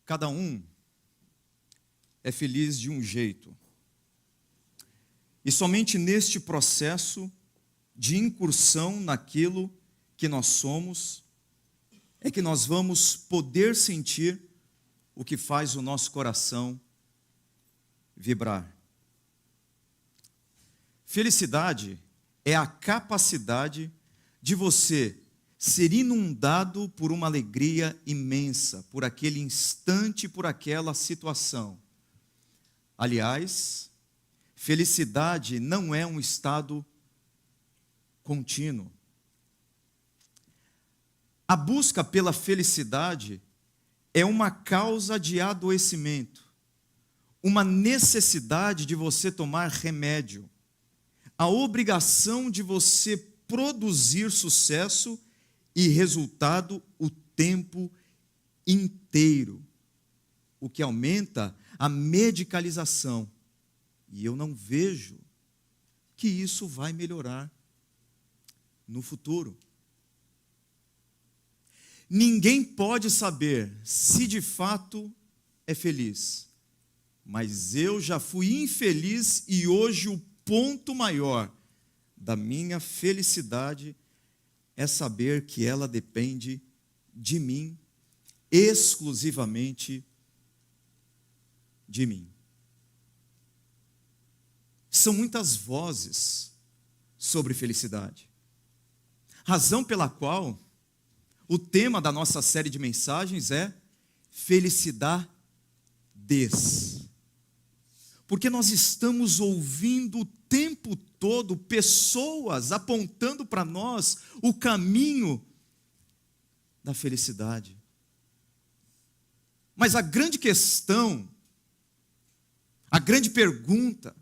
Cada um é feliz de um jeito. E somente neste processo de incursão naquilo que nós somos, é que nós vamos poder sentir o que faz o nosso coração vibrar. Felicidade é a capacidade de você ser inundado por uma alegria imensa, por aquele instante, por aquela situação. Aliás, felicidade não é um estado contínuo. A busca pela felicidade é uma causa de adoecimento, uma necessidade de você tomar remédio, a obrigação de você produzir sucesso e resultado o tempo inteiro, o que aumenta a medicalização. E eu não vejo que isso vai melhorar no futuro. Ninguém pode saber se de fato é feliz, mas eu já fui infeliz e hoje o ponto maior da minha felicidade é saber que ela depende de mim, exclusivamente de mim. São muitas vozes sobre felicidade, razão pela qual o tema da nossa série de mensagens é felicidades, porque nós estamos ouvindo o tempo todo pessoas apontando para nós o caminho da felicidade. Mas a grande questão, a grande pergunta,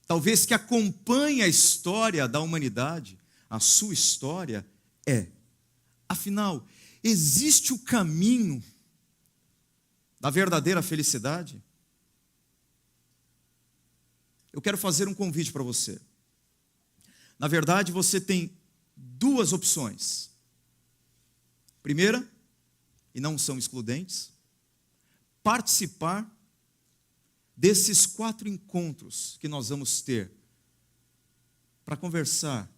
talvez que acompanha a história da humanidade, a sua história, é: afinal, existe o caminho da verdadeira felicidade? Eu quero fazer um convite para você. Na verdade, você tem duas opções. Primeira, e não são excludentes, participar desses 4 encontros que nós vamos ter para conversar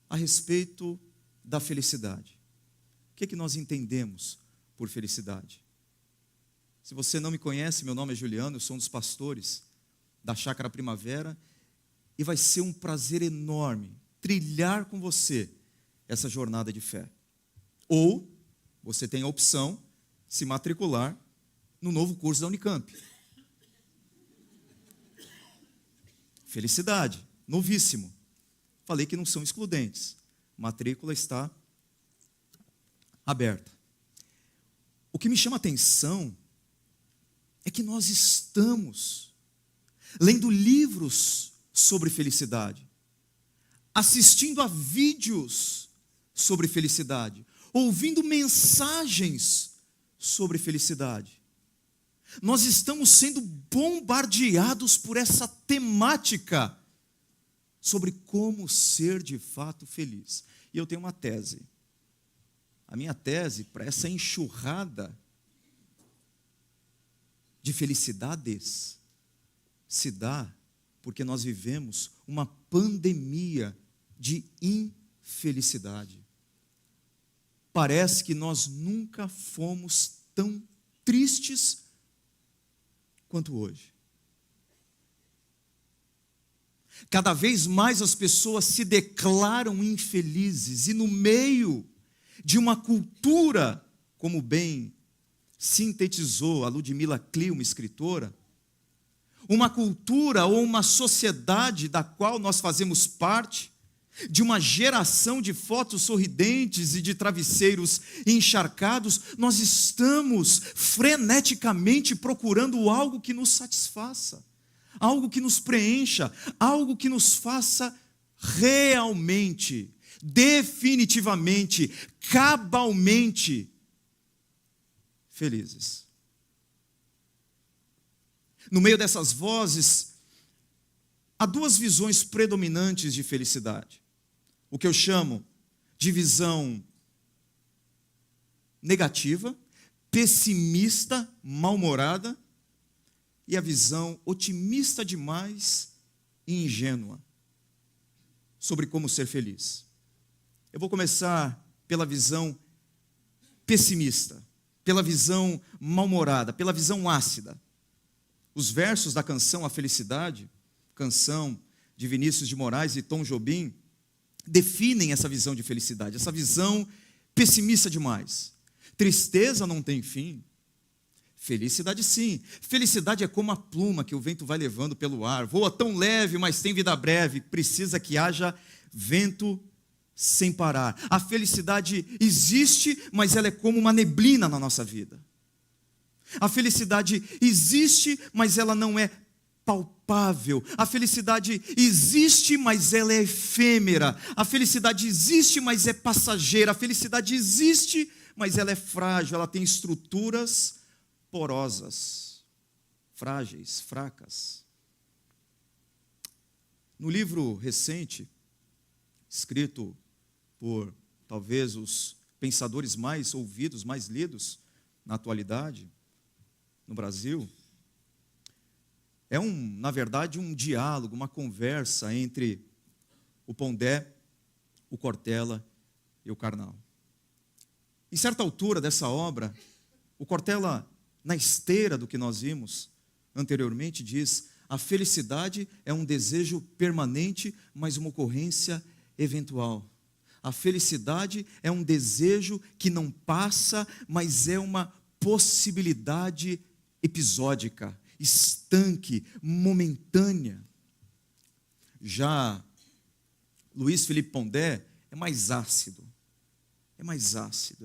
a respeito da felicidade. O que é que nós entendemos por felicidade? Se você não me conhece, meu nome é Juliano, eu sou um dos pastores da Chácara Primavera, e vai ser um prazer enorme trilhar com você essa jornada de fé. Ou você tem a opção de se matricular no novo curso da Unicamp. Felicidade, novíssimo. Falei que não são excludentes. Matrícula está aberta. O que me chama a atenção é que nós estamos lendo livros sobre felicidade, assistindo a vídeos sobre felicidade, ouvindo mensagens sobre felicidade. Nós estamos sendo bombardeados por essa temática sobre como ser de fato feliz. E eu tenho uma tese. A minha tese para essa enxurrada de felicidades se dá porque nós vivemos uma pandemia de infelicidade. Parece que nós nunca fomos tão tristes quanto hoje. Cada vez mais as pessoas se declaram infelizes, e no meio de uma cultura, como bem sintetizou a Ludmila Clio, uma escritora, uma cultura ou uma sociedade da qual nós fazemos parte, de uma geração de fotos sorridentes e de travesseiros encharcados, nós estamos freneticamente procurando algo que nos satisfaça, algo que nos preencha, algo que nos faça realmente, definitivamente, cabalmente felizes. No meio dessas vozes, há duas visões predominantes de felicidade. O que eu chamo de visão negativa, pessimista, mal-humorada, e a visão otimista demais e ingênua sobre como ser feliz. Eu vou começar pela visão pessimista, pela visão mal-humorada, pela visão ácida. Os versos da canção A Felicidade, canção de Vinícius de Moraes e Tom Jobim, definem essa visão de felicidade, essa visão pessimista demais. Tristeza não tem fim. Felicidade sim. Felicidade é como a pluma que o vento vai levando pelo ar. Voa tão leve, mas tem vida breve. Precisa que haja vento sem parar. A felicidade existe, mas ela é como uma neblina na nossa vida. A felicidade existe, mas ela não é palpável. A felicidade existe, mas ela é efêmera. A felicidade existe, mas é passageira. A felicidade existe, mas ela é frágil. Ela tem estruturas porosas, frágeis, fracas. No livro recente, escrito por talvez os pensadores mais ouvidos, mais lidos na atualidade, no Brasil, na verdade, um diálogo, uma conversa entre o Pondé, o Cortella e o Karnal. Em certa altura dessa obra, o Cortella, na esteira do que nós vimos anteriormente, diz: a felicidade é um desejo permanente, mas uma ocorrência eventual. A felicidade é um desejo que não passa, mas é uma possibilidade episódica, estanque, momentânea. Já Luiz Felipe Pondé é mais ácido, é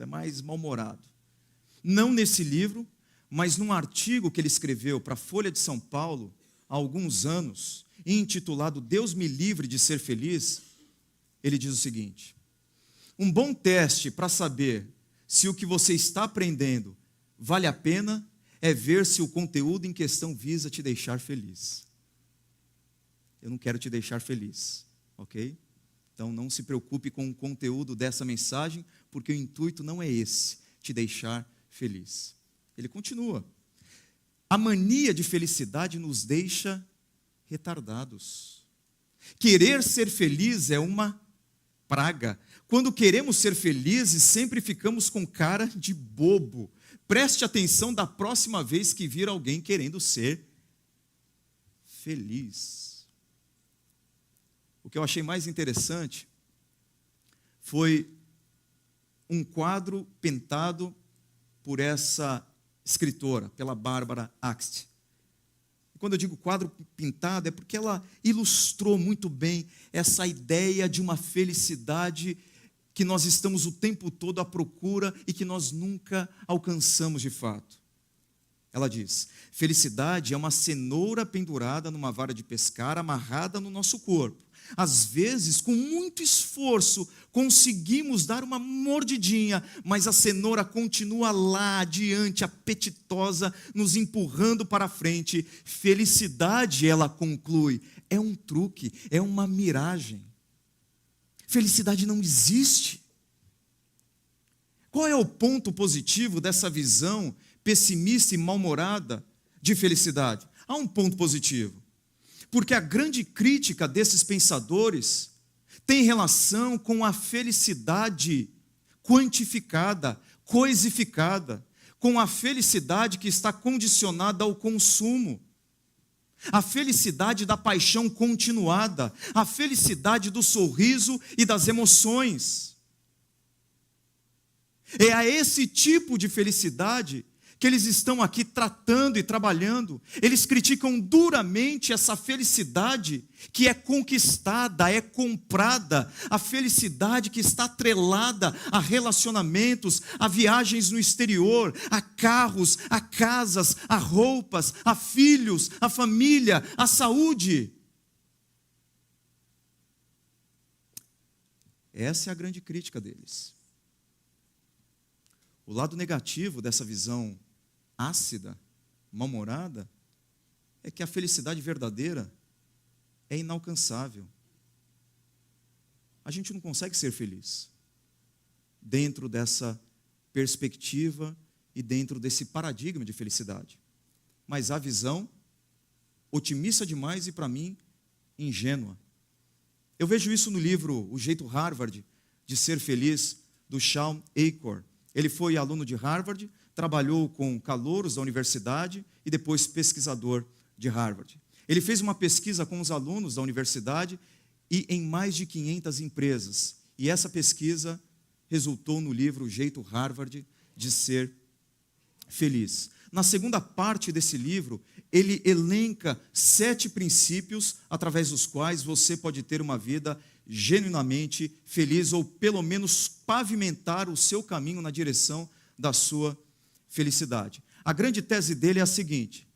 mais mal-humorado. Não nesse livro, mas num artigo que ele escreveu para a Folha de São Paulo há alguns anos, intitulado Deus me livre de ser feliz, ele diz o seguinte: um bom teste para saber se o que você está aprendendo vale a pena é ver se o conteúdo em questão visa te deixar feliz. Eu não quero te deixar feliz, ok? Então não se preocupe com o conteúdo dessa mensagem, porque o intuito não é esse, te deixar feliz. Ele continua: a mania de felicidade nos deixa retardados. Querer ser feliz é uma praga. Quando queremos ser felizes, sempre ficamos com cara de bobo. Preste atenção da próxima vez que vir alguém querendo ser feliz. O que eu achei mais interessante foi um quadro pintado por essa escritora, pela Bárbara Axt. E quando eu digo quadro pintado, é porque ela ilustrou muito bem essa ideia de uma felicidade que nós estamos o tempo todo à procura e que nós nunca alcançamos de fato. Ela diz: felicidade é uma cenoura pendurada numa vara de pescar, amarrada no nosso corpo. Às vezes, com muito esforço, conseguimos dar uma mordidinha, mas a cenoura continua lá adiante, apetitosa, nos empurrando para frente. Felicidade, ela conclui, é um truque, é uma miragem. Felicidade não existe. Qual é o ponto positivo dessa visão pessimista e mal-humorada de felicidade? Há um ponto positivo, porque a grande crítica desses pensadores tem relação com a felicidade quantificada, coisificada, com a felicidade que está condicionada ao consumo. A felicidade da paixão continuada, a felicidade do sorriso e das emoções. É a esse tipo de felicidade que eles estão aqui tratando e trabalhando, eles criticam duramente essa felicidade que é conquistada, é comprada, a felicidade que está atrelada a relacionamentos, a viagens no exterior, a carros, a casas, a roupas, a filhos, a família, a saúde. Essa é a grande crítica deles. O lado negativo dessa visão ácida, mal-humorada, é que a felicidade verdadeira é inalcançável. A gente não consegue ser feliz dentro dessa perspectiva e dentro desse paradigma de felicidade. Mas a visão otimista demais e, para mim, ingênua. Eu vejo isso no livro O Jeito Harvard de Ser Feliz, do Shawn Achor. Ele foi aluno de Harvard, trabalhou com calouros da universidade e depois pesquisador de Harvard. Ele fez uma pesquisa com os alunos da universidade e em mais de 500 empresas. E essa pesquisa resultou no livro O Jeito Harvard de Ser Feliz. Na segunda parte desse livro, ele elenca 7 princípios através dos quais você pode ter uma vida genuinamente feliz, ou pelo menos pavimentar o seu caminho na direção da sua felicidade. A grande tese dele é a seguinte: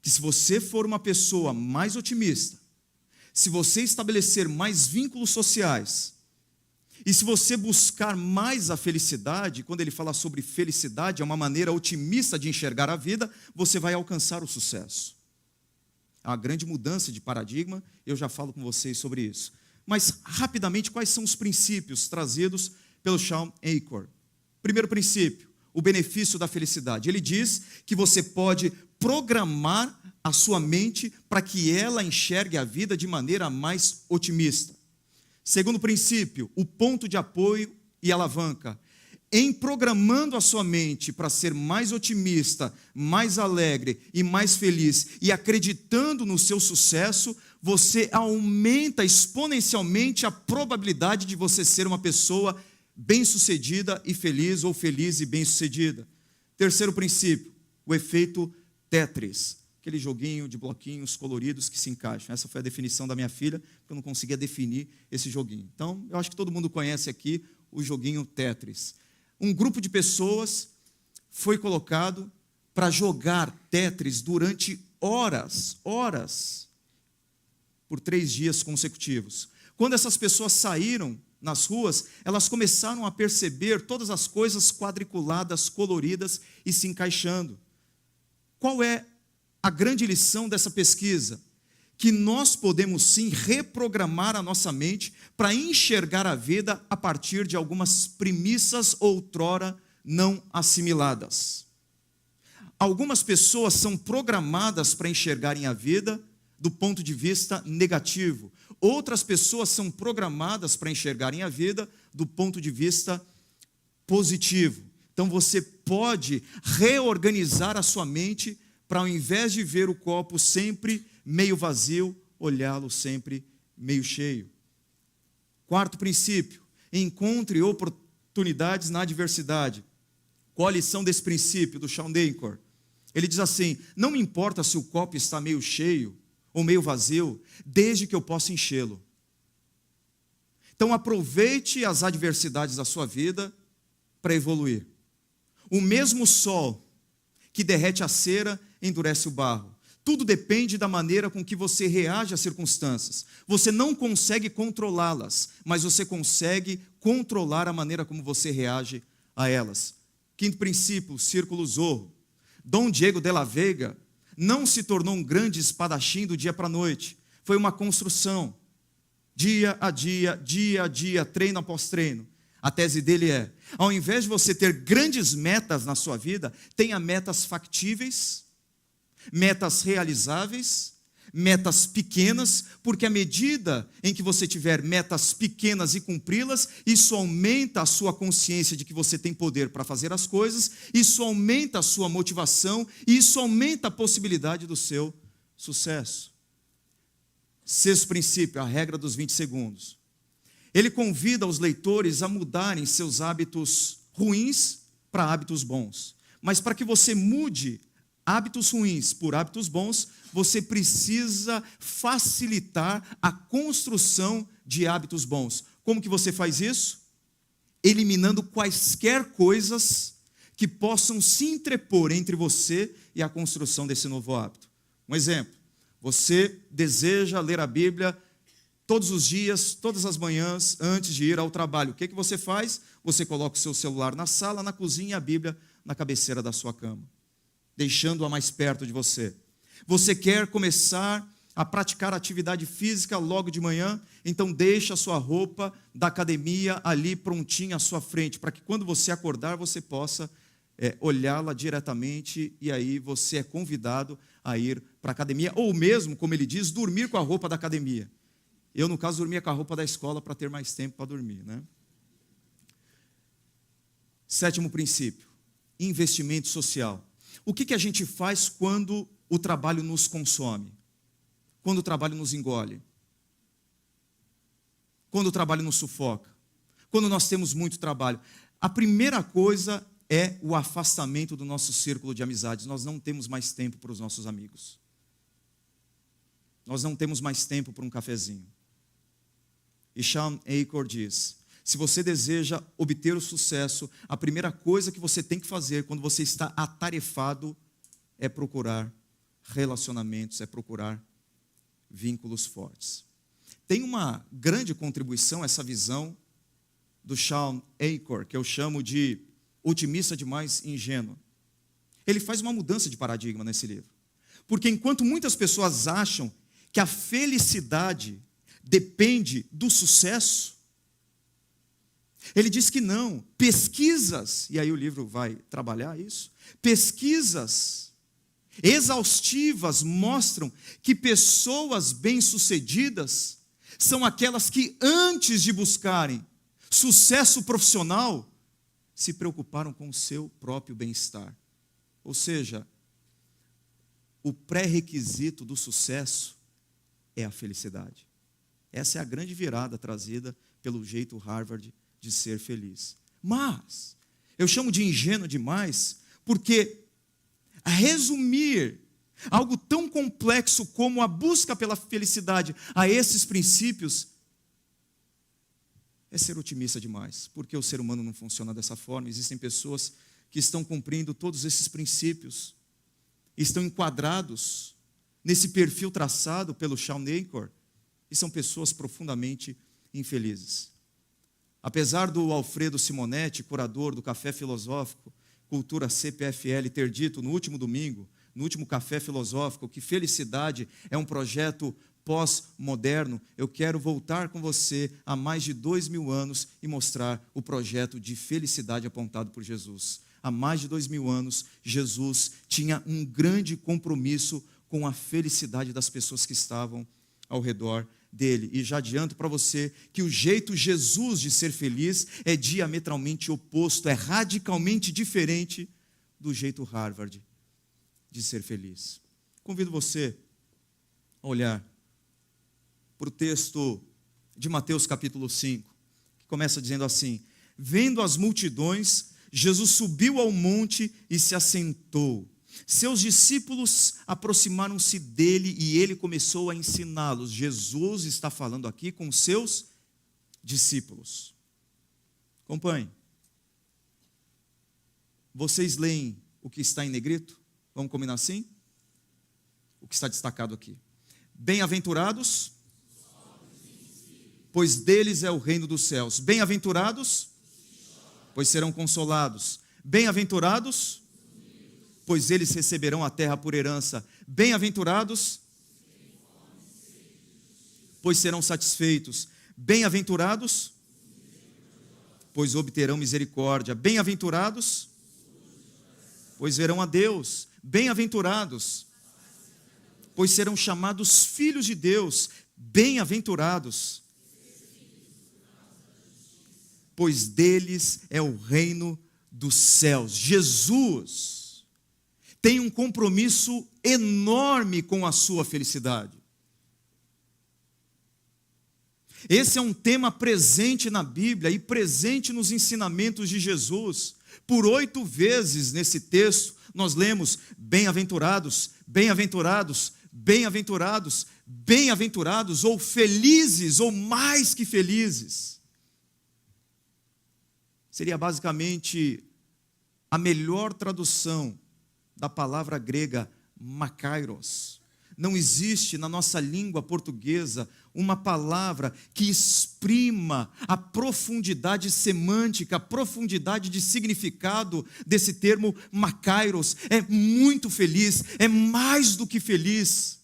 que se você for uma pessoa mais otimista, se você estabelecer mais vínculos sociais, e se você buscar mais a felicidade, quando ele fala sobre felicidade, é uma maneira otimista de enxergar a vida, você vai alcançar o sucesso. É uma grande mudança de paradigma, eu já falo com vocês sobre isso. Mas, rapidamente, quais são os princípios trazidos pelo Shawn Achor? Primeiro princípio, o benefício da felicidade. Ele diz que você pode programar a sua mente para que ela enxergue a vida de maneira mais otimista. Segundo princípio, o ponto de apoio e alavanca. Em programando a sua mente para ser mais otimista, mais alegre e mais feliz, e acreditando no seu sucesso, você aumenta exponencialmente a probabilidade de você ser uma pessoa bem-sucedida e feliz, ou feliz e bem-sucedida. Terceiro princípio, o efeito Tetris. Aquele joguinho de bloquinhos coloridos que se encaixam. Essa foi a definição da minha filha, porque eu não conseguia definir esse joguinho. Então, eu acho que todo mundo conhece aqui o joguinho Tetris. Um grupo de pessoas foi colocado para jogar Tetris durante horas, por 3 dias consecutivos. Quando essas pessoas saíram nas ruas, elas começaram a perceber todas as coisas quadriculadas, coloridas e se encaixando. Qual é a grande lição dessa pesquisa? Que nós podemos sim reprogramar a nossa mente para enxergar a vida a partir de algumas premissas outrora não assimiladas. Algumas pessoas são programadas para enxergarem a vida do ponto de vista negativo. Outras pessoas são programadas para enxergarem a vida do ponto de vista positivo. Então você pode reorganizar a sua mente para, ao invés de ver o copo sempre meio vazio, olhá-lo sempre meio cheio. Quarto princípio, encontre oportunidades na adversidade. Qual a lição desse princípio do Shawn Achor? Ele diz assim: não me importa se o copo está meio cheio ou meio vazio, desde que eu possa enchê-lo. Então aproveite as adversidades da sua vida para evoluir. O mesmo sol que derrete a cera endurece o barro. Tudo depende da maneira com que você reage às circunstâncias. Você não consegue controlá-las, mas você consegue controlar a maneira como você reage a elas. Quinto princípio, círculo Zorro. Dom Diego de la Vega não se tornou um grande espadachim do dia para a noite. Foi uma construção, dia a dia, treino após treino. A tese dele é: ao invés de você ter grandes metas na sua vida, tenha metas factíveis, metas realizáveis, metas pequenas, porque à medida em que você tiver metas pequenas e cumpri-las, isso aumenta a sua consciência de que você tem poder para fazer as coisas, isso aumenta a sua motivação e isso aumenta a possibilidade do seu sucesso. Sexto princípio, a regra dos 20 segundos. Ele convida os leitores a mudarem seus hábitos ruins para hábitos bons. Mas para que você mude hábitos ruins por hábitos bons, você precisa facilitar a construção de hábitos bons. Como que você faz isso? Eliminando quaisquer coisas que possam se interpor entre você e a construção desse novo hábito. Um exemplo, você deseja ler a Bíblia todos os dias, todas as manhãs, antes de ir ao trabalho. O que você faz? Você coloca o seu celular na sala, na cozinha e a Bíblia na cabeceira da sua cama, deixando-a mais perto de você. Você quer começar a praticar atividade física logo de manhã, então deixa a sua roupa da academia ali prontinha à sua frente, para que quando você acordar, você possa olhá-la diretamente, e aí você é convidado a ir para a academia, ou mesmo, como ele diz, dormir com a roupa da academia. Eu, no caso, dormia com a roupa da escola para ter mais tempo para dormir, né? 7º princípio, investimento social. O que a gente faz quando o trabalho nos consome? Quando o trabalho nos engole? Quando o trabalho nos sufoca? Quando nós temos muito trabalho? A primeira coisa é o afastamento do nosso círculo de amizades. Nós não temos mais tempo para os nossos amigos. Nós não temos mais tempo para um cafezinho. E Shawn Achor diz: se você deseja obter o sucesso, a primeira coisa que você tem que fazer quando você está atarefado é procurar relacionamentos, é procurar vínculos fortes. Tem uma grande contribuição essa visão do Shawn Achor, que eu chamo de otimista demais e ingênuo. Ele faz uma mudança de paradigma nesse livro. Porque enquanto muitas pessoas acham que a felicidade depende do sucesso, ele diz que não. Pesquisas, e aí o livro vai trabalhar isso, pesquisas exaustivas mostram que pessoas bem-sucedidas são aquelas que, antes de buscarem sucesso profissional, se preocuparam com o seu próprio bem-estar. Ou seja, o pré-requisito do sucesso é a felicidade. Essa é a grande virada trazida pelo jeito Harvard de ser feliz. Mas eu chamo de ingênuo demais, porque resumir algo tão complexo como a busca pela felicidade a esses princípios é ser otimista demais, porque o ser humano não funciona dessa forma. Existem pessoas que estão cumprindo todos esses princípios, estão enquadrados nesse perfil traçado pelo Shawn Achor, e são pessoas profundamente infelizes. Apesar do Alfredo Simonetti, curador do Café Filosófico, Cultura CPFL, ter dito no último domingo, no último Café Filosófico, que felicidade é um projeto pós-moderno, eu quero voltar com você a mais de 2000 anos e mostrar o projeto de felicidade apontado por Jesus. Há mais de 2000 anos, Jesus tinha um grande compromisso com a felicidade das pessoas que estavam ao redor dele. E já adianto para você que o jeito Jesus de ser feliz é diametralmente oposto, é radicalmente diferente do jeito Harvard de ser feliz. Convido você a olhar para o texto de Mateus capítulo 5, que começa dizendo assim: vendo as multidões, Jesus subiu ao monte e se assentou. Seus discípulos aproximaram-se dele e ele começou a ensiná-los. Jesus está falando aqui com seus discípulos. Acompanhe. Vocês leem o que está em negrito? Vamos combinar assim? O que está destacado aqui. Bem-aventurados, pois deles é o reino dos céus. Bem-aventurados, pois serão consolados. Bem-aventurados, pois eles receberão a terra por herança. Bem-aventurados, pois serão satisfeitos. Bem-aventurados, pois obterão misericórdia. Bem-aventurados, pois verão a Deus. Bem-aventurados, pois serão chamados filhos de Deus. Bem-aventurados, pois deles é o reino dos céus. Jesus tem um compromisso enorme com a sua felicidade. Esse é um tema presente na Bíblia e presente nos ensinamentos de Jesus. Por 8 vezes nesse texto, nós lemos bem-aventurados, bem-aventurados, bem-aventurados, bem-aventurados, ou felizes, ou mais que felizes. Seria basicamente a melhor tradução da palavra grega makairos. Não existe na nossa língua portuguesa uma palavra que exprima a profundidade semântica, a profundidade de significado desse termo makairos. É muito feliz, é mais do que feliz.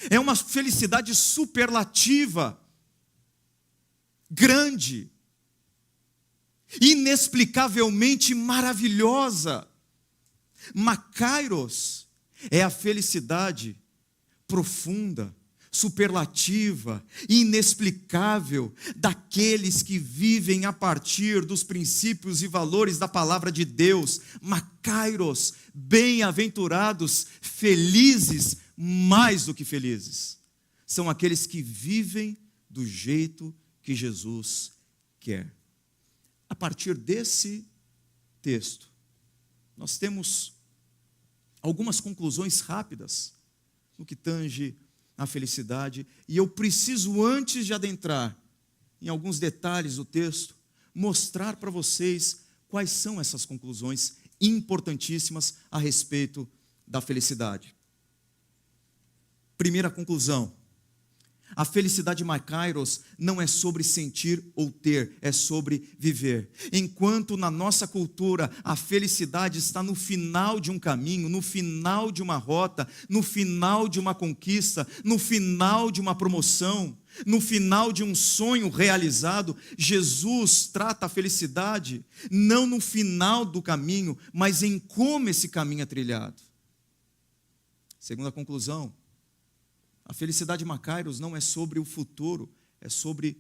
É uma felicidade superlativa, grande, inexplicavelmente maravilhosa. Makairos é a felicidade profunda, superlativa, inexplicável daqueles que vivem a partir dos princípios e valores da palavra de Deus. Makairos, bem-aventurados, felizes, mais do que felizes. São aqueles que vivem do jeito que Jesus quer. A partir desse texto, nós temos algumas conclusões rápidas no que tange a felicidade, e eu preciso, antes de adentrar em alguns detalhes do texto, mostrar para vocês quais são essas conclusões importantíssimas a respeito da felicidade. Primeira conclusão: a felicidade makairos não é sobre sentir ou ter, é sobre viver. Enquanto na nossa cultura a felicidade está no final de um caminho, no final de uma rota, no final de uma conquista, no final de uma promoção, no final de um sonho realizado, Jesus trata a felicidade não no final do caminho, mas em como esse caminho é trilhado. Segunda conclusão: a felicidade makairos não é sobre o futuro, é sobre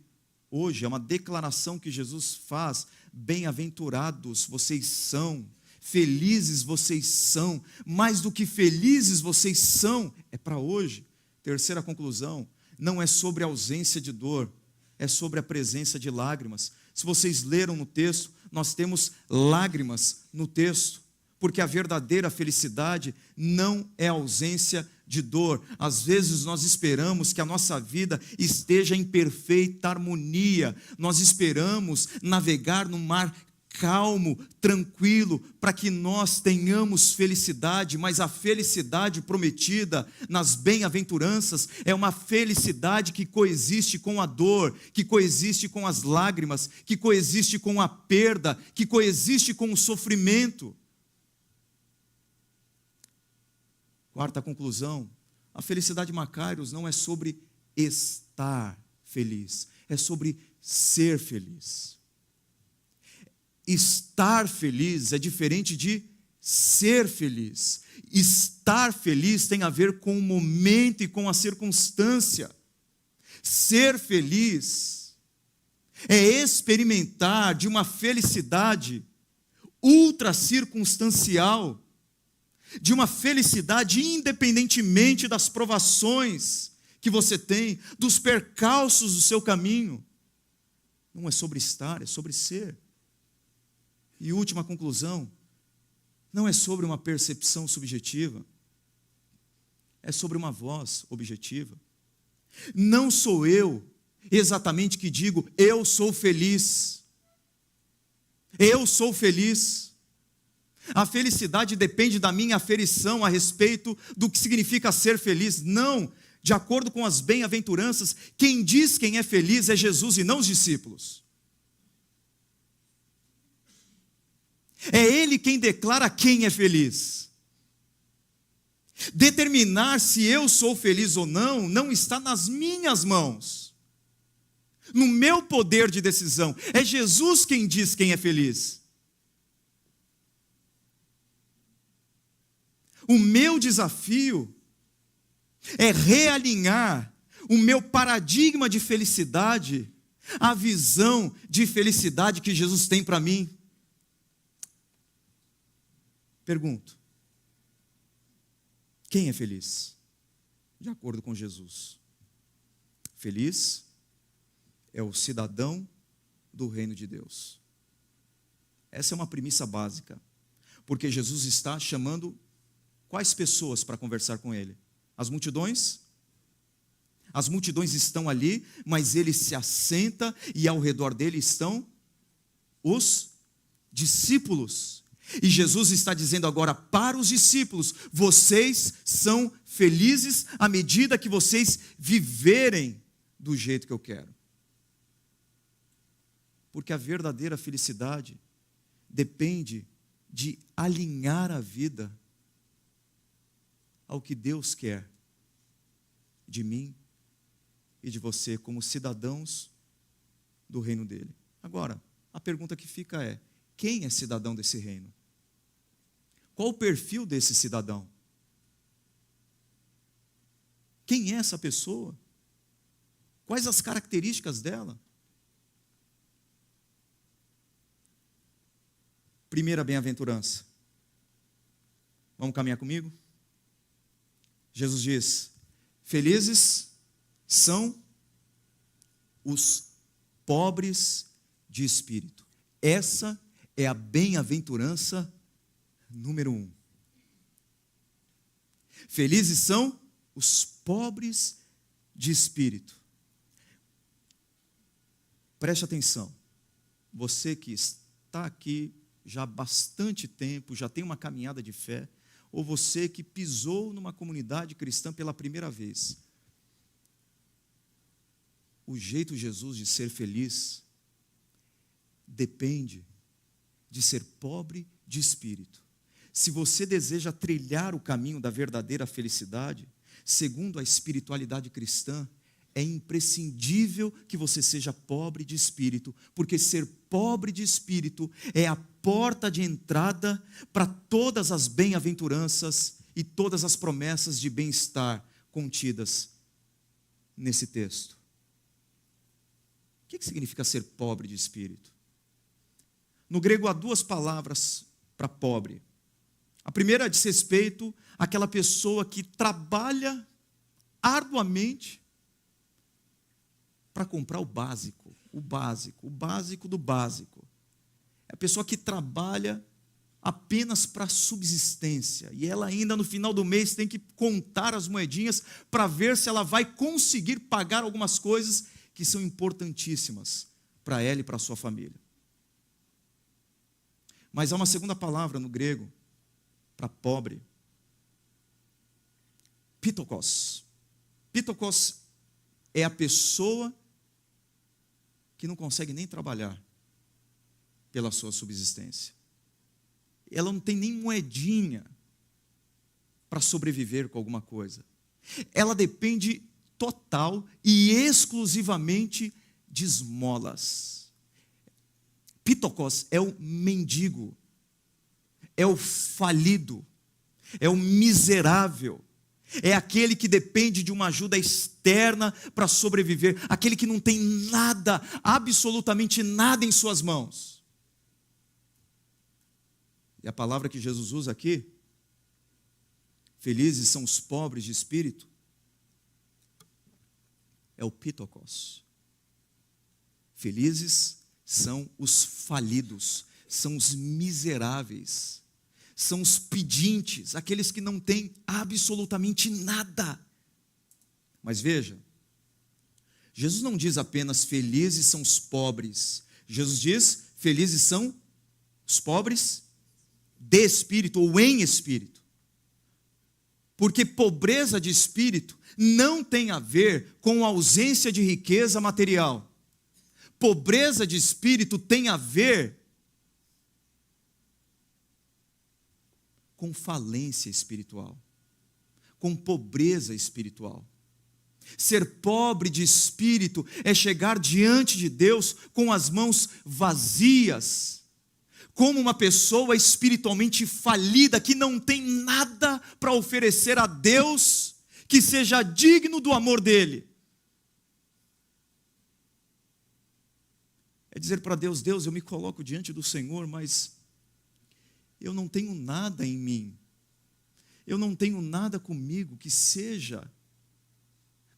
hoje. É uma declaração que Jesus faz: bem-aventurados vocês são, felizes vocês são, mais do que felizes vocês são, é para hoje. Terceira conclusão: não é sobre a ausência de dor, é sobre a presença de lágrimas. Se vocês leram no texto, nós temos lágrimas no texto, porque a verdadeira felicidade não é ausência de dor. Às vezes nós esperamos que a nossa vida esteja em perfeita harmonia, nós esperamos navegar no mar calmo, tranquilo, para que nós tenhamos felicidade, mas a felicidade prometida nas bem-aventuranças é uma felicidade que coexiste com a dor, que coexiste com as lágrimas, que coexiste com a perda, que coexiste com o sofrimento. Quarta conclusão: a felicidade makairos não é sobre estar feliz, é sobre ser feliz. Estar feliz é diferente de ser feliz. Estar feliz tem a ver com o momento e com a circunstância. Ser feliz é experimentar de uma felicidade ultra circunstancial, de uma felicidade independentemente das provações que você tem, dos percalços do seu caminho. Não é sobre estar, é sobre ser. E última conclusão: não é sobre uma percepção subjetiva, é sobre uma voz objetiva. Não sou eu exatamente que digo, eu sou feliz. Eu sou feliz. A felicidade depende da minha aferição a respeito do que significa ser feliz. Não, de acordo com as bem-aventuranças, quem diz quem é feliz é Jesus e não os discípulos. É Ele quem declara quem é feliz. Determinar se eu sou feliz ou não, não está nas minhas mãos, no meu poder de decisão. É Jesus quem diz quem é feliz. O meu desafio é realinhar o meu paradigma de felicidade à visão de felicidade que Jesus tem para mim. Pergunto: quem é feliz? De acordo com Jesus, feliz é o cidadão do reino de Deus. Essa é uma premissa básica, porque Jesus está chamando quais pessoas para conversar com ele? As multidões? As multidões estão ali, mas ele se assenta e ao redor dele estão os discípulos. E Jesus está dizendo agora para os discípulos: vocês são felizes à medida que vocês viverem do jeito que eu quero. Porque a verdadeira felicidade depende de alinhar a vida ao que Deus quer de mim e de você como cidadãos do reino dele. Agora, a pergunta que fica é: quem é cidadão desse reino? Qual o perfil desse cidadão? Quem é essa pessoa? Quais as características dela? Primeira bem-aventurança. Vamos caminhar comigo? Jesus diz: felizes são os pobres de espírito. Essa é a bem-aventurança número 1. Felizes são os pobres de espírito. Preste atenção. Você que está aqui já há bastante tempo, já tem uma caminhada de fé, ou você que pisou numa comunidade cristã pela primeira vez. O jeito de Jesus de ser feliz depende de ser pobre de espírito. Se você deseja trilhar o caminho da verdadeira felicidade, segundo a espiritualidade cristã, é imprescindível que você seja pobre de espírito, porque ser pobre de espírito é a porta de entrada para todas as bem-aventuranças e todas as promessas de bem-estar contidas nesse texto. O que significa ser pobre de espírito? No grego há 2 palavras para pobre. A primeira diz respeito àquela pessoa que trabalha arduamente para comprar o básico do básico. É a pessoa que trabalha apenas para subsistência, e ela ainda no final do mês tem que contar as moedinhas para ver se ela vai conseguir pagar algumas coisas que são importantíssimas para ela e para a sua família. Mas há uma segunda palavra no grego para pobre: pitokos. Pitokos é a pessoa que não consegue nem trabalhar pela sua subsistência. Ela não tem nem moedinha para sobreviver com alguma coisa. Ela depende total e exclusivamente de esmolas. Pitokos é o mendigo, é o falido, é o miserável, é aquele que depende de uma ajuda externa para sobreviver, aquele que não tem nada, absolutamente nada em suas mãos. E a palavra que Jesus usa aqui, felizes são os pobres de espírito, é o pitokos. Felizes são os falidos, são os miseráveis, são os pedintes, aqueles que não têm absolutamente nada. Mas veja, Jesus não diz apenas felizes são os pobres. Jesus diz felizes são os pobres de espírito ou em espírito. Porque pobreza de espírito não tem a ver com ausência de riqueza material. Pobreza de espírito tem a ver com falência espiritual, com pobreza espiritual. Ser pobre de espírito é chegar diante de Deus com as mãos vazias, como uma pessoa espiritualmente falida, que não tem nada para oferecer a Deus que seja digno do amor dele. É dizer para Deus: Deus, eu me coloco diante do Senhor, mas eu não tenho nada em mim, eu não tenho nada comigo que seja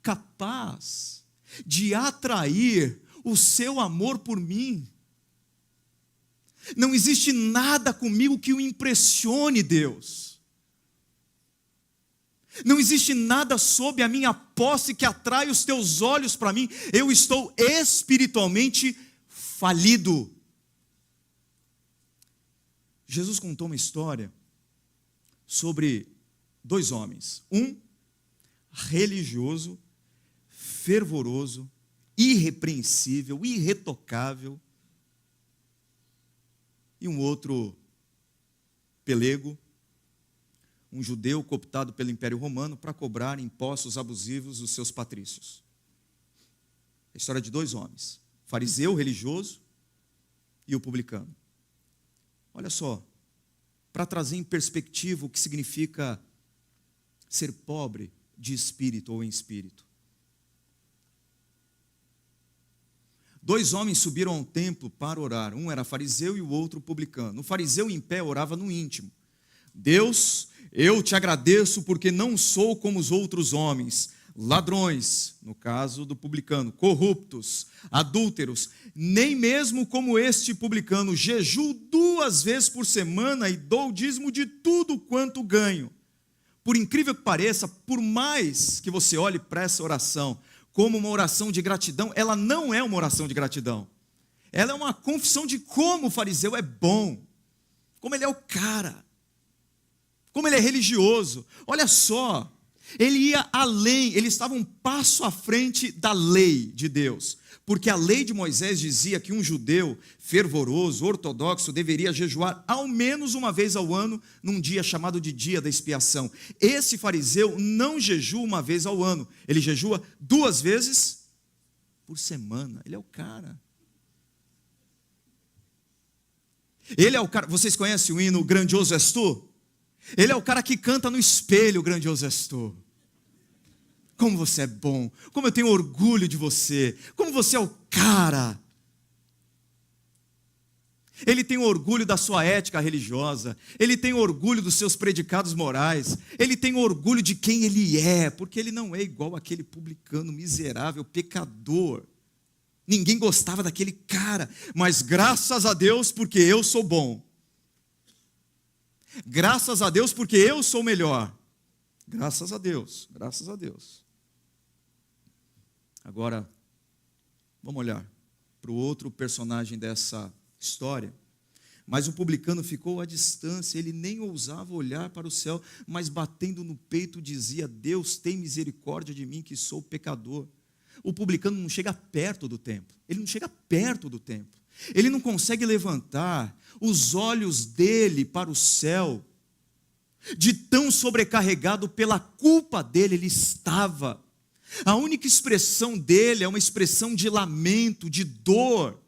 capaz de atrair o seu amor por mim. Não existe nada comigo que o impressione, Deus. Não existe nada sob a minha posse que atrai os teus olhos para mim. Eu estou espiritualmente falido. Jesus contou uma história sobre 2 homens. Um religioso, fervoroso, irrepreensível, irretocável. E um outro pelego, um judeu cooptado pelo Império Romano para cobrar impostos abusivos dos seus patrícios. A história de 2 homens, o fariseu religioso e o publicano. Olha só, para trazer em perspectiva o que significa ser pobre de espírito ou em espírito. 2 homens subiram ao templo para orar. Um era fariseu e o outro publicano. O fariseu em pé orava no íntimo. Deus, eu te agradeço porque não sou como os outros homens, ladrões, no caso do publicano, corruptos, adúlteros, nem mesmo como este publicano, jejuo 2 vezes por semana e dou o dízimo de tudo quanto ganho. Por incrível que pareça, por mais que você olhe para essa oração como uma oração de gratidão, ela não é uma oração de gratidão. Ela é uma confissão de como o fariseu é bom, como ele é o cara, como ele é religioso. Olha só, ele ia além, ele estava um passo à frente da lei de Deus, porque a lei de Moisés dizia que um judeu fervoroso, ortodoxo, deveria jejuar ao menos uma vez ao ano, num dia chamado de dia da expiação. Esse fariseu não jejua uma vez ao ano, ele jejua 2 vezes por semana. Ele é o cara. Ele é o cara, vocês conhecem o hino Grandioso És Tu? Ele é o cara que canta no espelho, Grandioso És Tu. Como você é bom, como eu tenho orgulho de você, como você é o cara. Ele tem orgulho da sua ética religiosa, ele tem orgulho dos seus predicados morais, ele tem orgulho de quem ele é, porque ele não é igual àquele publicano miserável, pecador. Ninguém gostava daquele cara, mas graças a Deus porque eu sou bom. Graças a Deus porque eu sou melhor. Graças a Deus, graças a Deus. Agora, vamos olhar para o outro personagem dessa história. Mas o publicano ficou à distância, ele nem ousava olhar para o céu, mas batendo no peito dizia: Deus, tem misericórdia de mim que sou pecador. O publicano não chega perto do templo, ele não chega perto do templo. Ele não consegue levantar os olhos dele para o céu, de tão sobrecarregado pela culpa dele ele estava. A única expressão dele é uma expressão de lamento, de dor,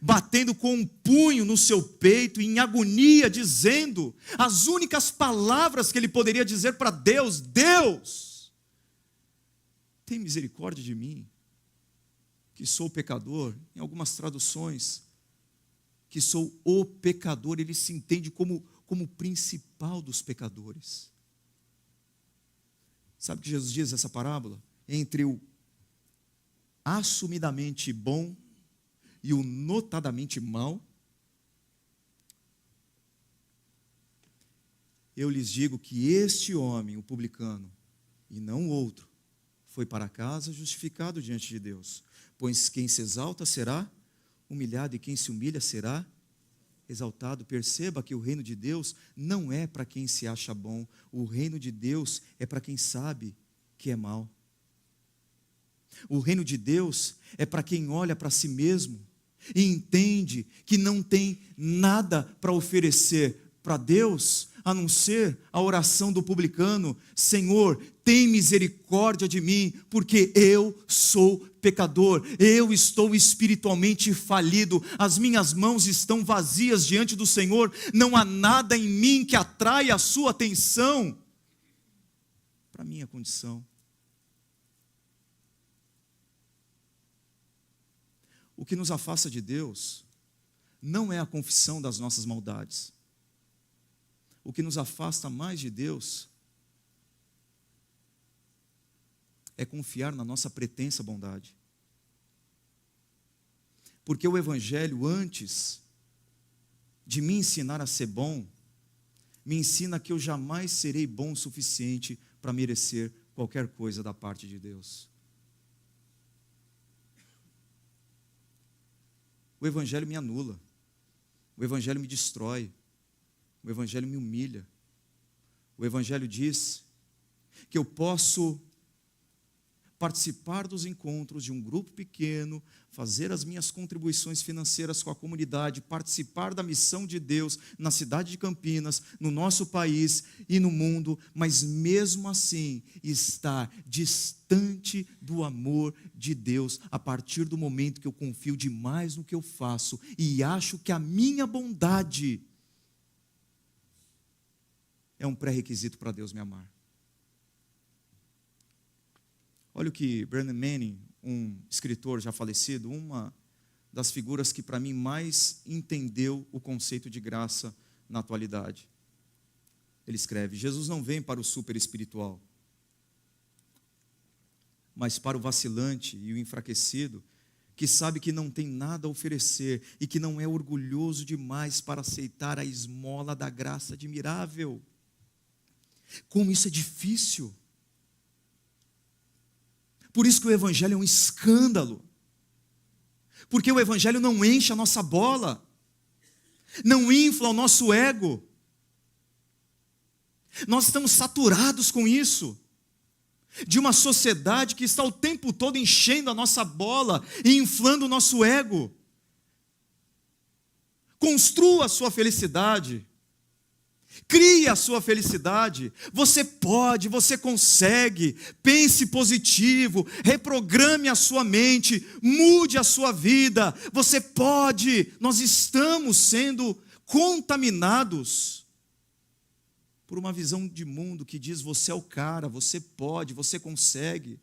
batendo com um punho no seu peito, em agonia, dizendo as únicas palavras que ele poderia dizer para Deus: Deus, tem misericórdia de mim, que sou pecador. Em algumas traduções, que sou o pecador. Ele se entende como o principal dos pecadores. Sabe o que Jesus diz nessa parábola? Entre o assumidamente bom e o notadamente mal, eu lhes digo que este homem, o publicano, e não o outro, foi para casa justificado diante de Deus. Pois quem se exalta será humilhado, e quem se humilha será exaltado. Perceba que o reino de Deus não é para quem se acha bom, o reino de Deus é para quem sabe que é mal. O reino de Deus é para quem olha para si mesmo e entende que não tem nada para oferecer para Deus, a não ser a oração do publicano: Senhor, tem misericórdia de mim, porque eu sou pecador, eu estou espiritualmente falido, as minhas mãos estão vazias diante do Senhor, não há nada em mim que atraia a sua atenção para a minha condição. O que nos afasta de Deus não é a confissão das nossas maldades. O que nos afasta mais de Deus é confiar na nossa pretensa bondade. Porque o Evangelho, antes de me ensinar a ser bom, me ensina que eu jamais serei bom o suficiente para merecer qualquer coisa da parte de Deus. O Evangelho me anula, o Evangelho me destrói, o Evangelho me humilha. O Evangelho diz que eu posso participar dos encontros de um grupo pequeno, fazer as minhas contribuições financeiras com a comunidade, participar da missão de Deus na cidade de Campinas, no nosso país e no mundo, mas mesmo assim estar distante do amor de Deus a partir do momento que eu confio demais no que eu faço e acho que a minha bondade é um pré-requisito para Deus me amar. Olha o que Brennan Manning, um escritor já falecido, uma das figuras que para mim mais entendeu o conceito de graça na atualidade. Ele escreve: Jesus não vem para o super espiritual, mas para o vacilante e o enfraquecido, que sabe que não tem nada a oferecer e que não é orgulhoso demais para aceitar a esmola da graça admirável. Como isso é difícil! Por isso que o Evangelho é um escândalo, porque o Evangelho não enche a nossa bola, não infla o nosso ego. Nós estamos saturados com isso, de uma sociedade que está o tempo todo enchendo a nossa bola e inflando o nosso ego. Construa a sua felicidade, crie a sua felicidade. Você pode, você consegue. Pense positivo, reprograme a sua mente, mude a sua vida. Você pode. Nós estamos sendo contaminados por uma visão de mundo que diz: você é o cara, você pode, você consegue.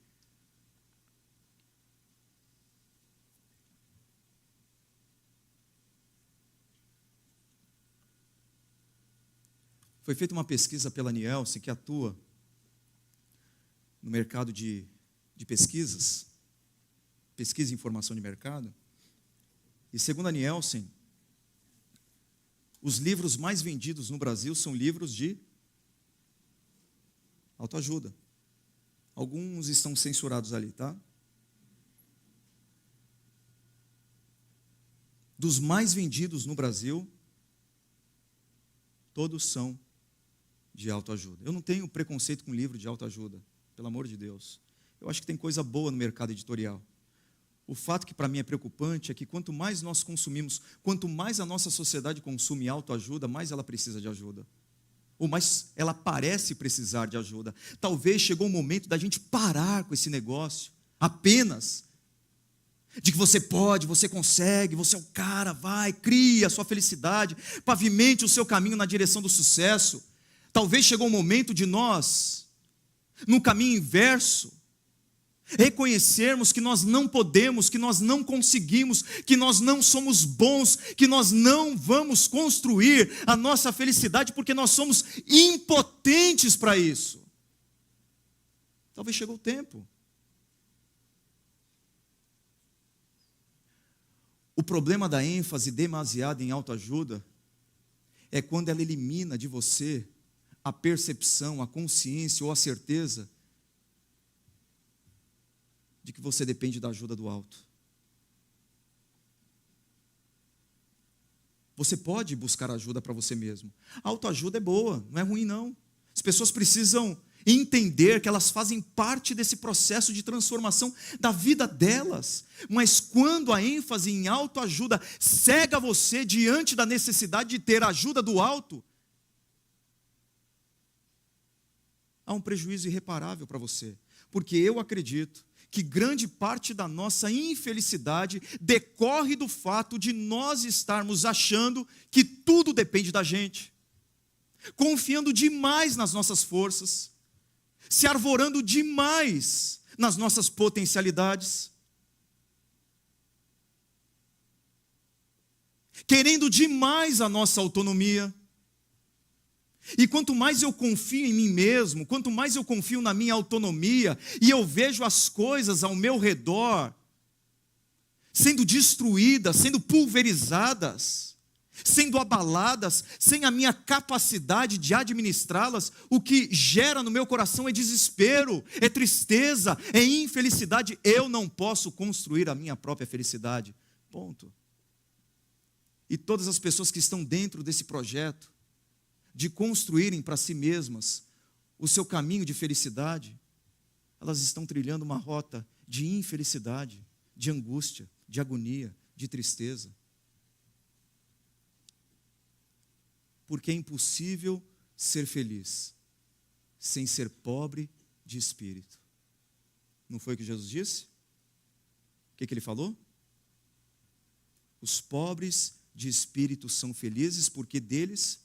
Foi feita uma pesquisa pela Nielsen, que atua no mercado de pesquisas, pesquisa e informação de mercado. E segundo a Nielsen, os livros mais vendidos no Brasil são livros de autoajuda. Alguns estão censurados ali, tá? Dos mais vendidos no Brasil, todos são de autoajuda. Eu não tenho preconceito com livro de autoajuda, pelo amor de Deus. Eu acho que tem coisa boa no mercado editorial. O fato que para mim é preocupante é que quanto mais nós consumimos, quanto mais a nossa sociedade consome autoajuda, mais ela precisa de ajuda. Ou mais ela parece precisar de ajuda. Talvez chegou o momento da gente parar com esse negócio, apenas de que você pode, você consegue, você é o cara, vai, cria a sua felicidade, pavimente o seu caminho na direção do sucesso. Talvez chegou o momento de nós, no caminho inverso, reconhecermos que nós não podemos, que nós não conseguimos, que nós não somos bons, que nós não vamos construir a nossa felicidade porque nós somos impotentes para isso. Talvez chegou o tempo. O problema da ênfase demasiada em autoajuda é quando ela elimina de você a percepção, a consciência ou a certeza de que você depende da ajuda do alto. Você pode buscar ajuda para você mesmo. A autoajuda é boa, não é ruim não. As pessoas precisam entender que elas fazem parte desse processo de transformação da vida delas. Mas quando a ênfase em autoajuda cega você diante da necessidade de ter a ajuda do alto, há um prejuízo irreparável para você. Porque eu acredito que grande parte da nossa infelicidade decorre do fato de nós estarmos achando que tudo depende da gente, confiando demais nas nossas forças, se arvorando demais nas nossas potencialidades, querendo demais a nossa autonomia. E quanto mais eu confio em mim mesmo, quanto mais eu confio na minha autonomia, e eu vejo as coisas ao meu redor sendo destruídas, sendo pulverizadas, sendo abaladas, sem a minha capacidade de administrá-las, o que gera no meu coração é desespero, é tristeza, é infelicidade. Eu não posso construir a minha própria felicidade. Ponto. E todas as pessoas que estão dentro desse projeto, de construírem para si mesmas o seu caminho de felicidade, elas estão trilhando uma rota de infelicidade, de angústia, de agonia, de tristeza. Porque é impossível ser feliz sem ser pobre de espírito. Não foi o que Jesus disse? O que ele falou? Os pobres de espírito são felizes, porque deles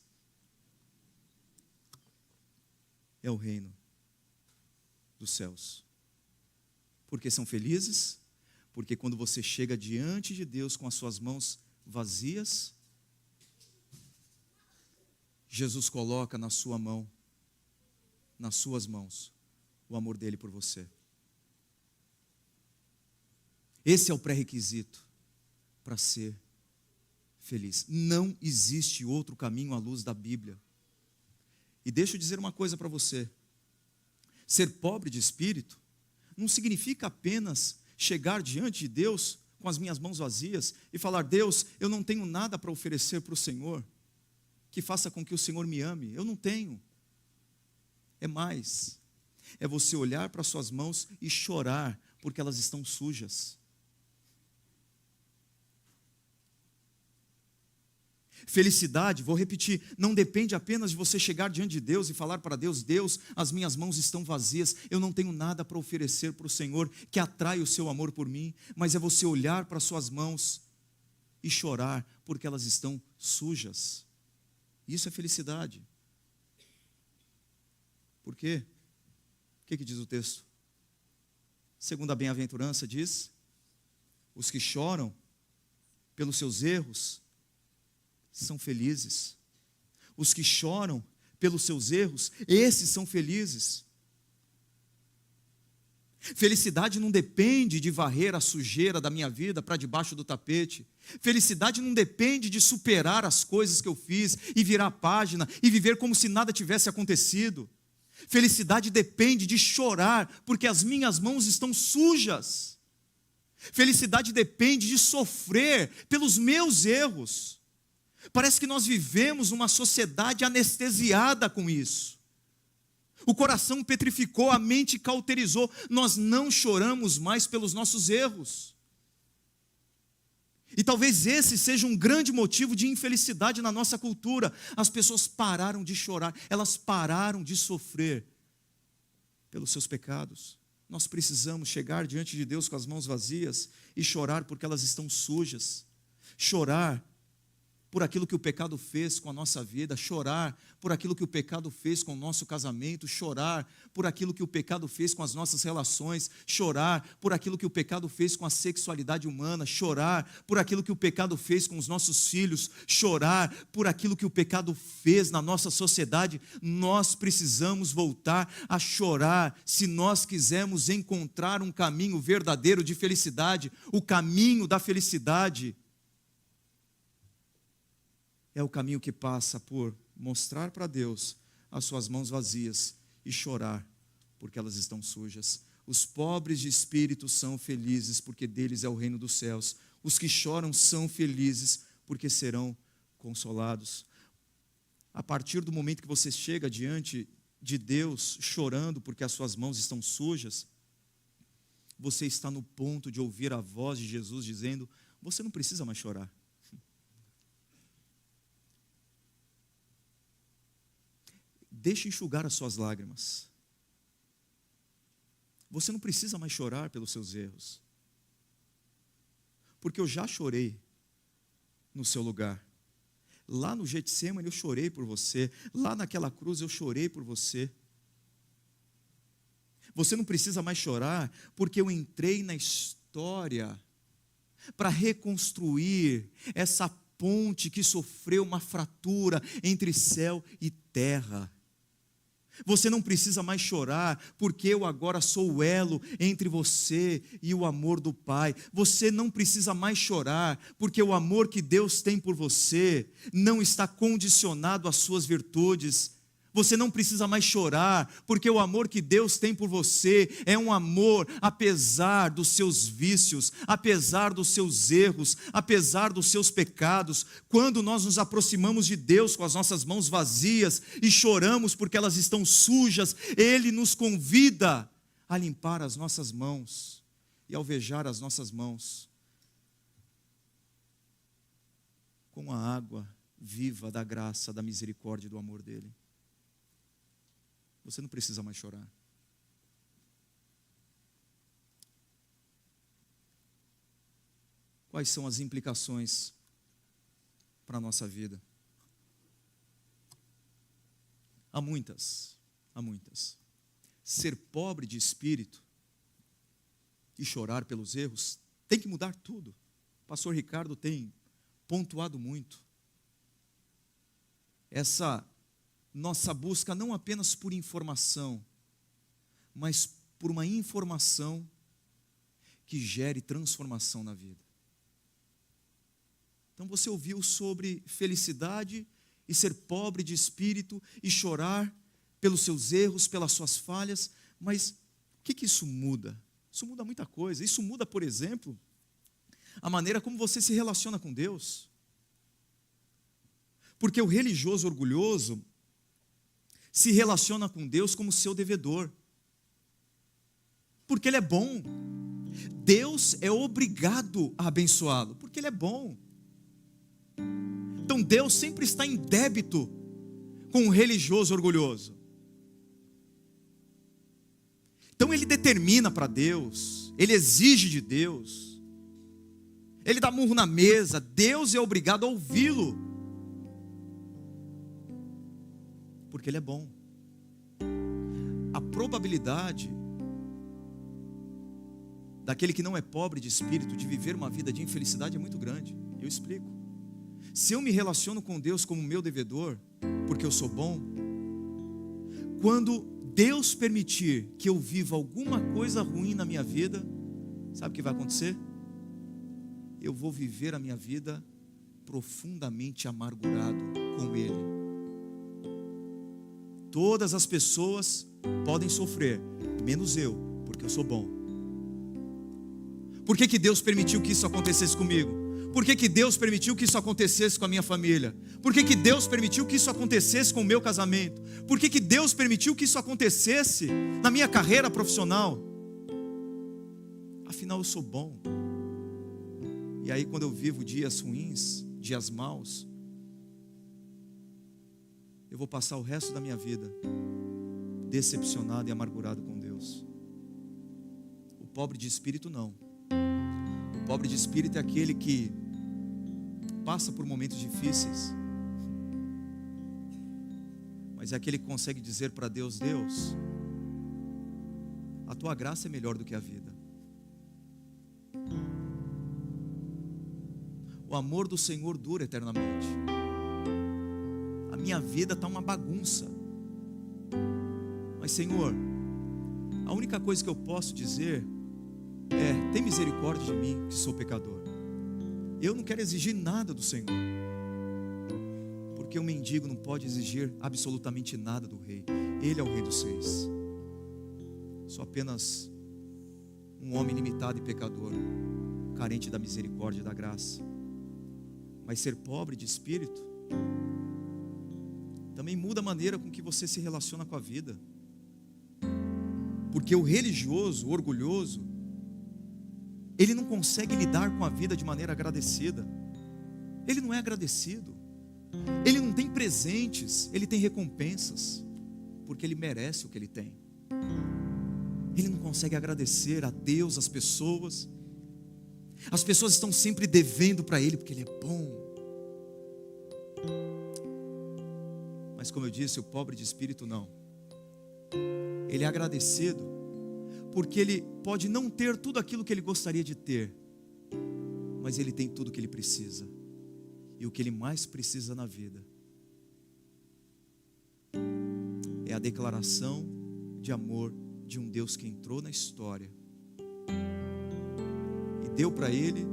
é o reino dos céus. Porque são felizes? Porque quando você chega diante de Deus com as suas mãos vazias, Jesus coloca na sua mão, nas suas mãos, o amor dele por você. Esse é o pré-requisito para ser feliz. Não existe outro caminho à luz da Bíblia. E deixa eu dizer uma coisa para você. Ser pobre de espírito não significa apenas chegar diante de Deus com as minhas mãos vazias e falar: Deus, eu não tenho nada para oferecer para o Senhor que faça com que o Senhor me ame. Eu não tenho. É mais. É você olhar para suas mãos e chorar porque elas estão sujas. Felicidade, vou repetir, não depende apenas de você chegar diante de Deus e falar para Deus: Deus, as minhas mãos estão vazias, eu não tenho nada para oferecer para o Senhor que atrai o seu amor por mim, mas é você olhar para suas mãos e chorar porque elas estão sujas. Isso é felicidade. Por quê? O que diz o texto? Segundo a bem-aventurança diz: os que choram pelos seus erros são felizes. Os que choram pelos seus erros, esses são felizes. Felicidade não depende de varrer a sujeira da minha vida para debaixo do tapete. Felicidade não depende de superar as coisas que eu fiz e virar a página e viver como se nada tivesse acontecido. Felicidade depende de chorar porque as minhas mãos estão sujas. Felicidade depende de sofrer pelos meus erros. Parece que nós vivemos uma sociedade anestesiada com isso. O coração petrificou, a mente cauterizou. Nós não choramos mais pelos nossos erros. E talvez esse seja um grande motivo de infelicidade na nossa cultura. As pessoas pararam de chorar, elas pararam de sofrer pelos seus pecados. Nós precisamos chegar diante de Deus com as mãos vazias e chorar porque elas estão sujas. Chorar por aquilo que o pecado fez com a nossa vida, chorar por aquilo que o pecado fez com o nosso casamento, chorar por aquilo que o pecado fez com as nossas relações, chorar por aquilo que o pecado fez com a sexualidade humana, chorar por aquilo que o pecado fez com os nossos filhos, chorar por aquilo que o pecado fez na nossa sociedade. Nós precisamos voltar a chorar se nós quisermos encontrar um caminho verdadeiro de felicidade. O caminho da felicidade é o caminho que passa por mostrar para Deus as suas mãos vazias e chorar porque elas estão sujas. Os pobres de espírito são felizes porque deles é o reino dos céus. Os que choram são felizes porque serão consolados. A partir do momento que você chega diante de Deus chorando porque as suas mãos estão sujas, você está no ponto de ouvir a voz de Jesus dizendo: você não precisa mais chorar. Deixe enxugar as suas lágrimas. Você não precisa mais chorar pelos seus erros, porque eu já chorei no seu lugar. Lá no Getsemane eu chorei por você, lá naquela cruz eu chorei por você. Você não precisa mais chorar, porque eu entrei na história para reconstruir essa ponte que sofreu uma fratura entre céu e terra. Você não precisa mais chorar, porque eu agora sou o elo entre você e o amor do Pai. Você não precisa mais chorar, porque o amor que Deus tem por você não está condicionado às suas virtudes. Você não precisa mais chorar, porque o amor que Deus tem por você é um amor apesar dos seus vícios, apesar dos seus erros, apesar dos seus pecados. Quando nós nos aproximamos de Deus com as nossas mãos vazias e choramos porque elas estão sujas, Ele nos convida a limpar as nossas mãos e alvejar as nossas mãos com a água viva da graça, da misericórdia e do amor dEle. Você não precisa mais chorar. Quais são as implicações para a nossa vida? Há muitas. Ser pobre de espírito e chorar pelos erros tem que mudar tudo. O pastor Ricardo tem pontuado muito essa nossa busca não apenas por informação, mas por uma informação que gere transformação na vida. Então você ouviu sobre felicidade e ser pobre de espírito e chorar pelos seus erros, pelas suas falhas, mas o que isso muda? Isso muda muita coisa. Isso muda, por exemplo, a maneira como você se relaciona com Deus. Porque o religioso orgulhoso se relaciona com Deus como seu devedor, porque Ele é bom. Deus é obrigado a abençoá-lo, porque Ele é bom. Então Deus sempre está em débito com o religioso orgulhoso. Então ele determina para Deus, ele exige de Deus, ele dá murro na mesa, Deus é obrigado a ouvi-lo, porque Ele é bom. A probabilidade daquele que não é pobre de espírito de viver uma vida de infelicidade é muito grande. Eu explico. Se eu me relaciono com Deus como meu devedor, porque eu sou bom, quando Deus permitir que eu viva alguma coisa ruim na minha vida, sabe o que vai acontecer? Eu vou viver a minha vida profundamente amargurado com Ele. Todas as pessoas podem sofrer, menos eu, porque eu sou bom. Por que Deus permitiu que isso acontecesse comigo? Por que Deus permitiu que isso acontecesse com a minha família? Por que Deus permitiu que isso acontecesse com o meu casamento? Por que Deus permitiu que isso acontecesse na minha carreira profissional? Afinal, eu sou bom. E aí, quando eu vivo dias ruins, dias maus, eu vou passar o resto da minha vida decepcionado e amargurado com Deus. O pobre de espírito não. O pobre de espírito é aquele que passa por momentos difíceis, mas é aquele que consegue dizer para Deus: Deus, a tua graça é melhor do que a vida. O amor do Senhor dura eternamente. A minha vida está uma bagunça, mas Senhor, a única coisa que eu posso dizer é: tem misericórdia de mim, que sou pecador. Eu não quero exigir nada do Senhor, porque o mendigo não pode exigir absolutamente nada do rei. Ele é o rei dos reis. Sou apenas um homem limitado e pecador, carente da misericórdia e da graça. Mas ser pobre de espírito também muda a maneira com que você se relaciona com a vida. Porque o religioso, o orgulhoso, ele não consegue lidar com a vida de maneira agradecida. Ele não é agradecido. Ele não tem presentes, ele tem recompensas, porque ele merece o que ele tem. Ele não consegue agradecer a Deus, as pessoas. As pessoas estão sempre devendo para ele, porque ele é bom. Mas como eu disse, o pobre de espírito não. Ele é agradecido, porque ele pode não ter tudo aquilo que ele gostaria de ter, mas ele tem tudo o que ele precisa. E o que ele mais precisa na vida é a declaração de amor de um Deus que entrou na história e deu para ele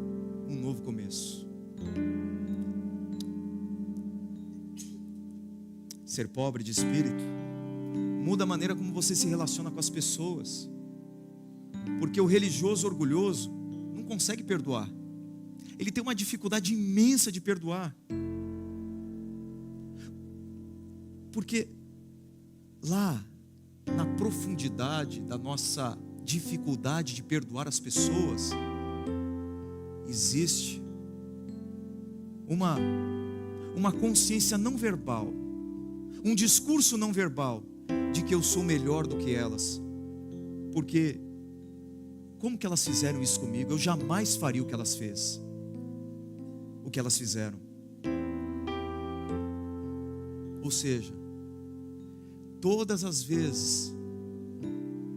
um novo começo. Ser pobre de espírito muda a maneira como você se relaciona com as pessoas, porque o religioso orgulhoso não consegue perdoar, ele tem uma dificuldade imensa de perdoar, porque lá na profundidade da nossa dificuldade de perdoar as pessoas, existe uma consciência não verbal, um discurso não verbal de que eu sou melhor do que elas, porque como que elas fizeram isso comigo? Eu jamais faria o que elas fizeram. Ou seja, todas as vezes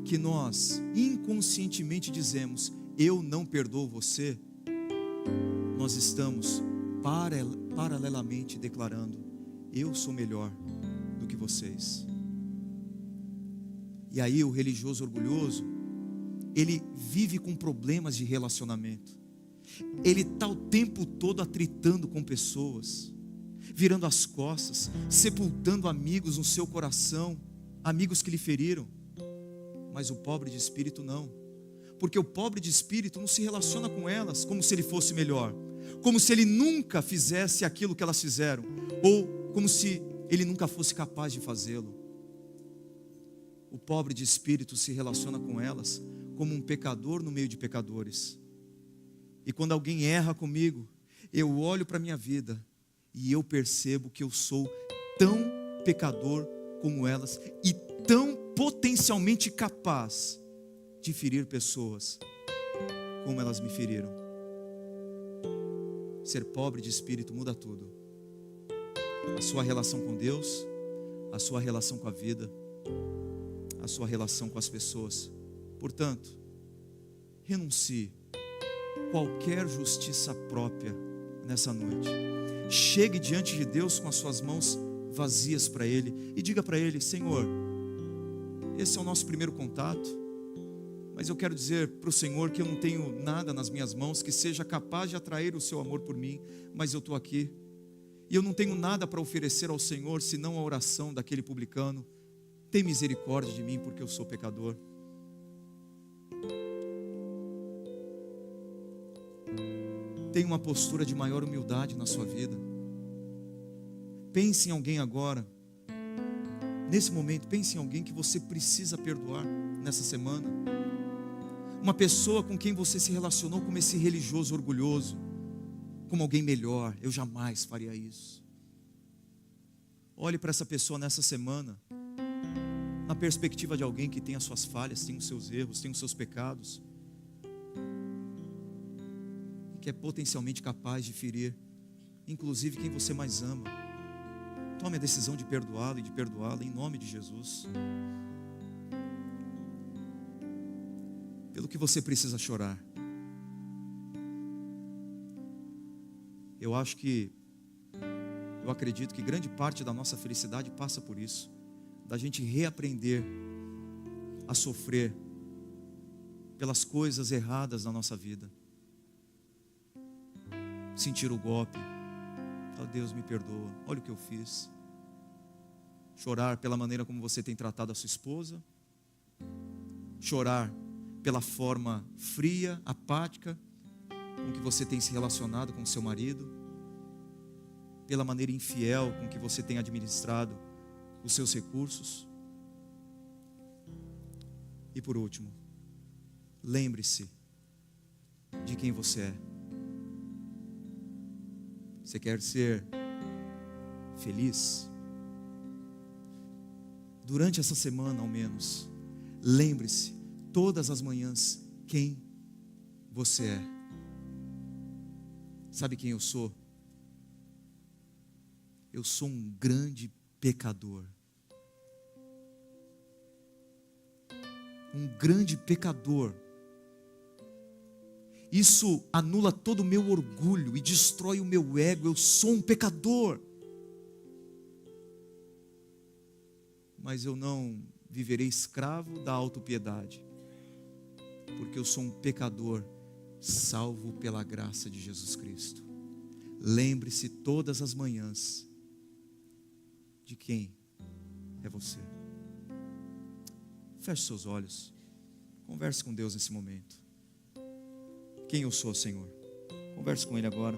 que nós inconscientemente dizemos eu não perdoo você, nós estamos paralelamente declarando eu sou melhor do que vocês. E aí o religioso orgulhoso, ele vive com problemas de relacionamento, ele está o tempo todo atritando com pessoas, virando as costas, sepultando amigos no seu coração, amigos que lhe feriram. Mas o pobre de espírito não, porque o pobre de espírito não se relaciona com elas como se ele fosse melhor, como se ele nunca fizesse aquilo que elas fizeram, ou como se ele nunca fosse capaz de fazê-lo. O pobre de espírito se relaciona com elas como um pecador no meio de pecadores. E quando alguém erra comigo, eu olho para a minha vida e eu percebo que eu sou tão pecador como elas e tão potencialmente capaz de ferir pessoas como elas me feriram. Ser pobre de espírito muda tudo. A sua relação com Deus, a sua relação com a vida, a sua relação com as pessoas. Portanto, renuncie qualquer justiça própria nessa noite. Chegue diante de Deus com as suas mãos vazias para Ele e diga para Ele: Senhor, esse é o nosso primeiro contato, mas eu quero dizer para o Senhor que eu não tenho nada nas minhas mãos que seja capaz de atrair o seu amor por mim, mas eu estou aqui e eu não tenho nada para oferecer ao Senhor senão a oração daquele publicano. Tem misericórdia de mim porque eu sou pecador. Tenha uma postura de maior humildade na sua vida. Pense em alguém agora, nesse momento, pense em alguém que você precisa perdoar nessa semana. Uma pessoa com quem você se relacionou como esse religioso orgulhoso, como alguém melhor. Eu jamais faria isso. Olhe para essa pessoa nessa semana, na perspectiva de alguém que tem as suas falhas, tem os seus erros, tem os seus pecados, e que é potencialmente capaz de ferir, inclusive quem você mais ama. Tome a decisão de perdoá-lo e de perdoá-la em nome de Jesus. Pelo que você precisa chorar. Eu acredito que grande parte da nossa felicidade passa por isso, da gente reaprender a sofrer pelas coisas erradas na nossa vida. Sentir o golpe, falar: Deus me perdoa, olha o que eu fiz. Chorar pela maneira como você tem tratado a sua esposa, chorar pela forma fria, apática com que você tem se relacionado com o seu marido, pela maneira infiel com que você tem administrado os seus recursos. E por último, lembre-se de quem você é. Você quer ser feliz? Durante essa semana, ao menos, lembre-se todas as manhãs quem você é. Sabe quem eu sou? Eu sou um grande pecador. Um grande pecador. Isso anula todo o meu orgulho e destrói o meu ego. Eu sou um pecador. mas eu não viverei escravo da autopiedade, porque eu sou um pecador salvo pela graça de Jesus Cristo. Lembre-se todas as manhãs de quem é você. Feche seus olhos, converse com Deus nesse momento. Quem eu sou, Senhor? Converse com Ele agora.